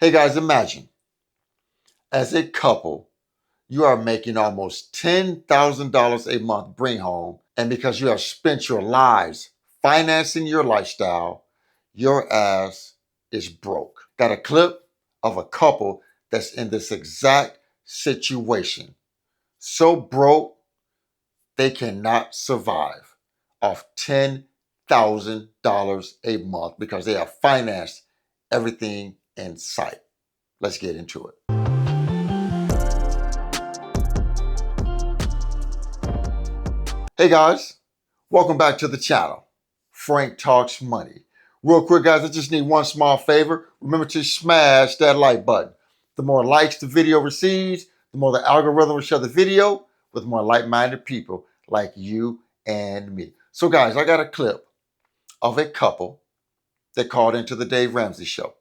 Hey guys, imagine as a couple, you are making almost $10,000 a month bring home, and because you have spent your lives financing your lifestyle, your ass is broke. Got a clip of a couple that's in this exact situation. So broke, they cannot survive off $10,000 a month because they have financed everything in sight. Let's get into it. Hey guys, welcome back to the channel. Frank Talks Money. Real quick, guys, I just need one small favor. Remember to smash that like button. The more likes the video receives, the more the algorithm will share the video with more like-minded people like you and me. So guys, I got a clip of a couple that called into the Dave Ramsey show.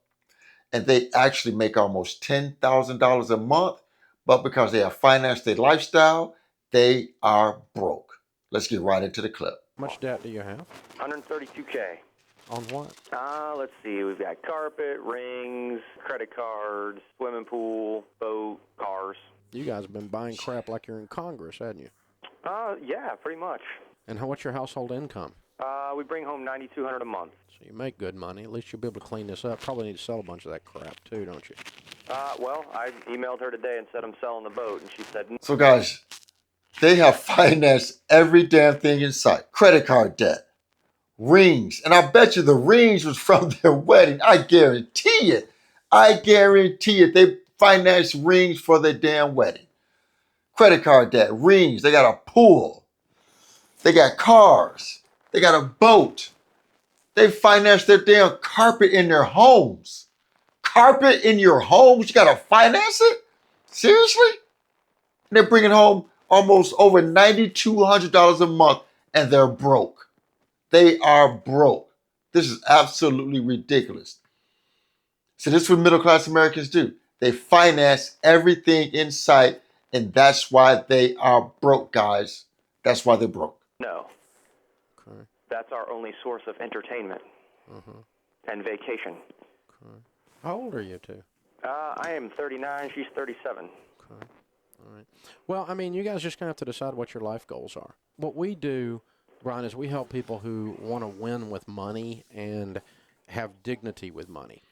And they actually make almost $10,000 a month, but because they have financed their lifestyle, they are broke. Let's get right into the clip. How much debt do you have? 132K. On what? Let's see. We've got carpet, rings, credit cards, swimming pool, boat, cars. You guys have been buying crap like you're in Congress, haven't you? Yeah, pretty much. And what's your household income? We bring home 9,200 a month. So you make good money. At least you'll be able to clean this up. Probably need to sell a bunch of that crap too, don't you? Well, I emailed her today and said I'm selling the boat, and she said, So guys, they have financed every damn thing in sight. Credit card debt, rings, and I bet you the rings was from their wedding. I guarantee it. They financed rings for their damn wedding. Credit card debt, rings, they got a pool. They got cars. They got a boat. They financed their damn carpet in their homes. Carpet in your homes? You got to finance it? Seriously? And they're bringing home almost over $9,200 a month, and they're broke. They are broke. This is absolutely ridiculous. So this is what middle class Americans do. They finance everything in sight, and that's why they are broke, guys. That's why they're broke. no. Okay. That's our only source of entertainment and vacation. Okay. How old are you two? I am 39. She's 37. Okay. All right. Well, I mean, you guys just gonna have to decide what your life goals are. What we do, Brian, is we help people who want to win with money and have dignity with money.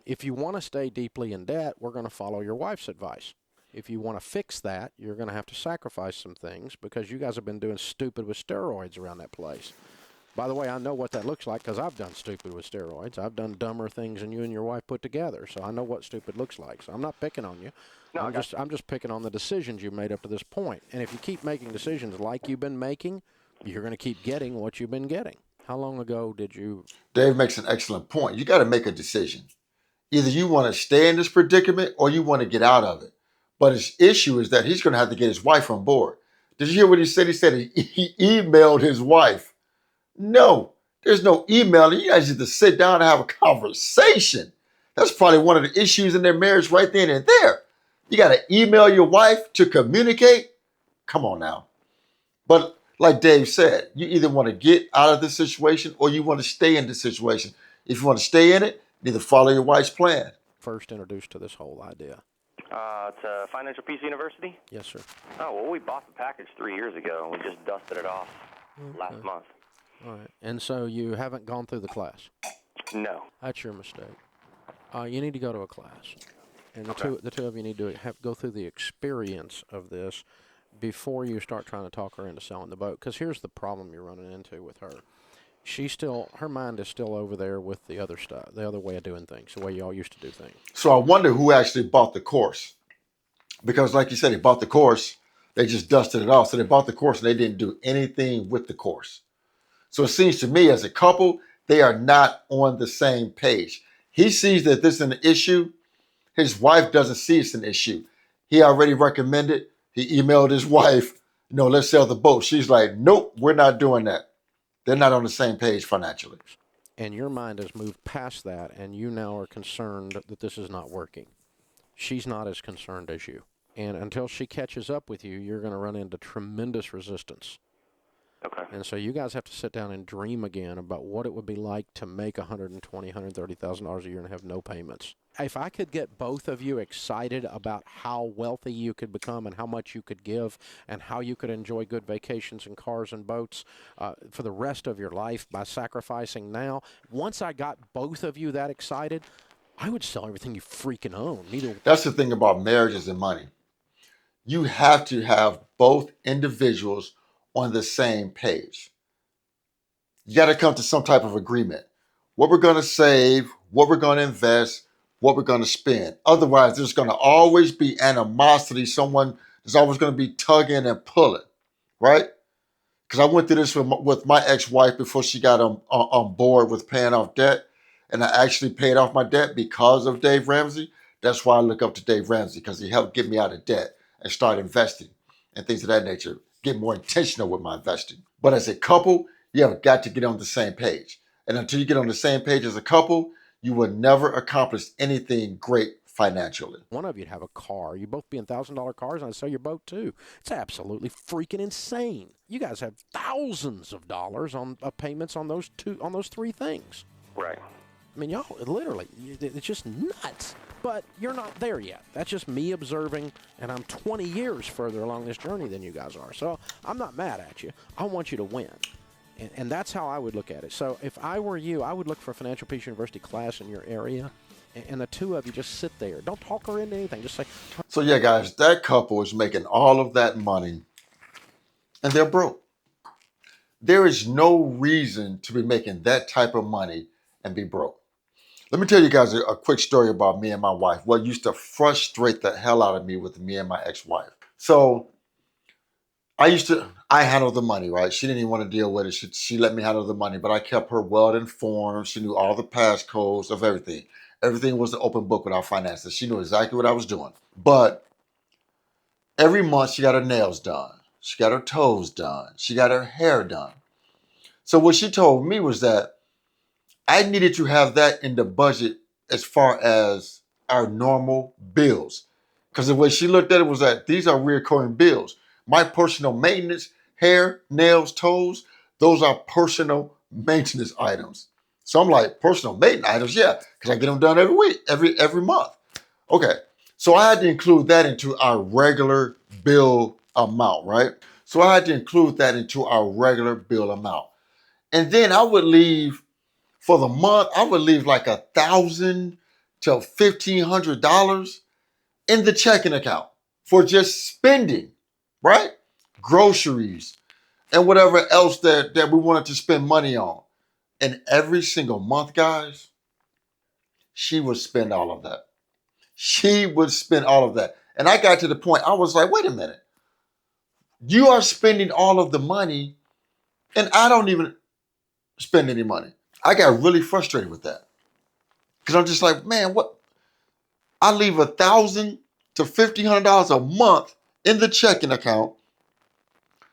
If you want to stay deeply in debt, we're going to follow your wife's advice. If you want to fix that, you're going to have to sacrifice some things because you guys have been doing stupid with steroids around that place. By the way, I know what that looks like because I've done stupid with steroids. I've done dumber things than you and your wife put together, so I know what stupid looks like. So I'm not picking on you. No, I'm just picking on the decisions you made up to this point. And if you keep making decisions like you've been making, you're going to keep getting what you've been getting. How long ago did you? Dave makes an excellent point. You got to make a decision. Either you want to stay in this predicament or you want to get out of it. But his issue is that he's going to have to get his wife on board. Did you hear what he said? He said he emailed his wife. No, there's no emailing. You guys need to sit down and have a conversation. That's probably one of the issues in their marriage right then and there. You got to email your wife to communicate? Come on now. But like Dave said, you either want to get out of the situation or you want to stay in the situation. If you want to stay in it, you need to follow your wife's plan. First introduced to this whole idea? It's Financial Peace University. Yes, sir. Oh, well, we bought the package 3 years ago, and we just dusted it off last month. All right. And so you haven't gone through the class? No. That's your mistake. You need to go to a class. And the two of you need to go through the experience of this before you start trying to talk her into selling the boat. Because here's the problem you're running into with her. Her mind is still over there with the other stuff, the other way of doing things, the way y'all used to do things. So I wonder who actually bought the course. Because like you said, they bought the course, they just dusted it off. So they bought the course and they didn't do anything with the course. So it seems to me as a couple, they are not on the same page. He sees that this is an issue. His wife doesn't see it's an issue. He already recommended, he emailed his wife, let's sell the boat. She's like, nope, we're not doing that. They're not on the same page financially. And your mind has moved past that, and you now are concerned that this is not working. She's not as concerned as you. And until she catches up with you, you're going to run into tremendous resistance. Okay. And so you guys have to sit down and dream again about what it would be like to make $120,000, $130,000 a year and have no payments. if I could get both of you excited about how wealthy you could become and how much you could give and how you could enjoy good vacations and cars and boats for the rest of your life by sacrificing now, once I got both of you that excited, I would sell everything you freaking own. That's the thing about marriages and money. You have to have both individuals on the same page. You got to come to some type of agreement. What we're going to save, what we're going to invest, what we're going to spend. Otherwise, there's going to always be animosity. Someone is always going to be tugging and pulling, right? Because I went through this with my ex-wife before she got on board with paying off debt. And I actually paid off my debt because of Dave Ramsey. That's why I look up to Dave Ramsey, because he helped get me out of debt and start investing and things of that nature. Get more intentional with my investing. But as a couple, you have got to get on the same page. And until you get on the same page as a couple, you will never accomplish anything great financially. One of you'd have a car. You'd both be in $1,000 cars, and I'd sell your boat too. It's absolutely freaking insane. You guys have thousands of dollars on payments on those three things. Right. I mean, y'all, literally, it's just nuts. But you're not there yet. That's just me observing, and I'm 20 years further along this journey than you guys are. So I'm not mad at you. I want you to win. And that's how I would look at it. So if I were you, I would look for a Financial Peace University class in your area, and the two of you just sit there. Don't talk her into anything. Just say. So yeah, guys, that couple is making all of that money, and they're broke. There is no reason to be making that type of money and be broke. Let me tell you guys a quick story about me and my wife. What used to frustrate the hell out of me with me and my ex-wife. So I handled the money, right? She didn't even want to deal with it. She let me handle the money, but I kept her well informed. She knew all the passcodes of everything. Everything was an open book with our finances. She knew exactly what I was doing. But every month she got her nails done. She got her toes done. She got her hair done. So what she told me was that I needed to have that in the budget as far as our normal bills. Because the way she looked at it was that these are recurring bills. My personal maintenance, hair, nails, toes, those are personal maintenance items. So I'm like, personal maintenance items? Yeah, because I get them done every week, every month. Okay, so I had to include that into our regular bill amount, right? So I had to include that into our regular bill amount. And then I would leave, for the month, I would leave like $1,000 to $1,500 in the checking account for just spending, right? Groceries and whatever else that we wanted to spend money on. And every single month, guys, she would spend all of that. She would spend all of that. And I got to the point, I was like, wait a minute. You are spending all of the money and I don't even spend any money. I got really frustrated with that. Because I'm just like, man, what? I leave $1,000 to $1,500 a month in the checking account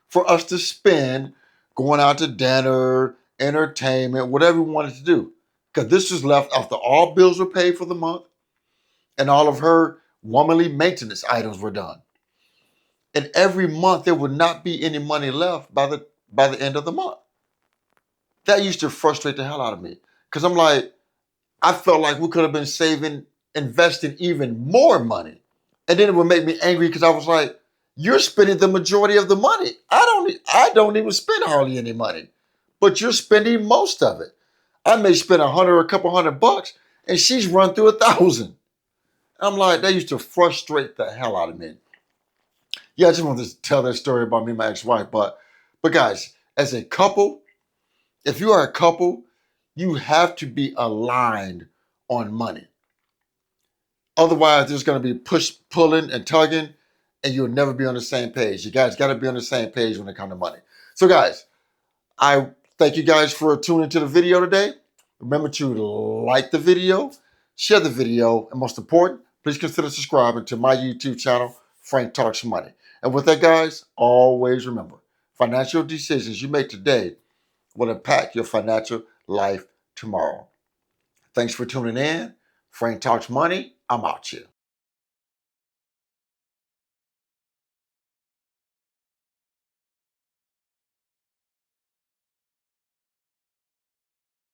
for us to spend going out to dinner, entertainment, whatever we wanted to do. Because this was left after all bills were paid for the month and all of her womanly maintenance items were done. And every month there would not be any money left by the end of the month. That used to frustrate the hell out of me. Because I'm like, I felt like we could have been investing even more money. And then it would make me angry because I was like, you're spending the majority of the money. I don't even spend hardly any money, but you're spending most of it. I may spend $100 or a couple $100 and she's run through $1,000. I'm like, that used to frustrate the hell out of me. Yeah, I just wanted to tell that story about me and my ex-wife. But guys, as a couple, if you are a couple, you have to be aligned on money. Otherwise, there's going to be pulling and tugging, and you'll never be on the same page. You guys got to be on the same page when it comes to money. So guys, I thank you guys for tuning into the video today. Remember to like the video, share the video, and most important, please consider subscribing to my YouTube channel, Frank Talks Money. And with that, guys, always remember, financial decisions you make today will impact your financial life tomorrow. Thanks for tuning in. Frank Talks Money. I'm out here.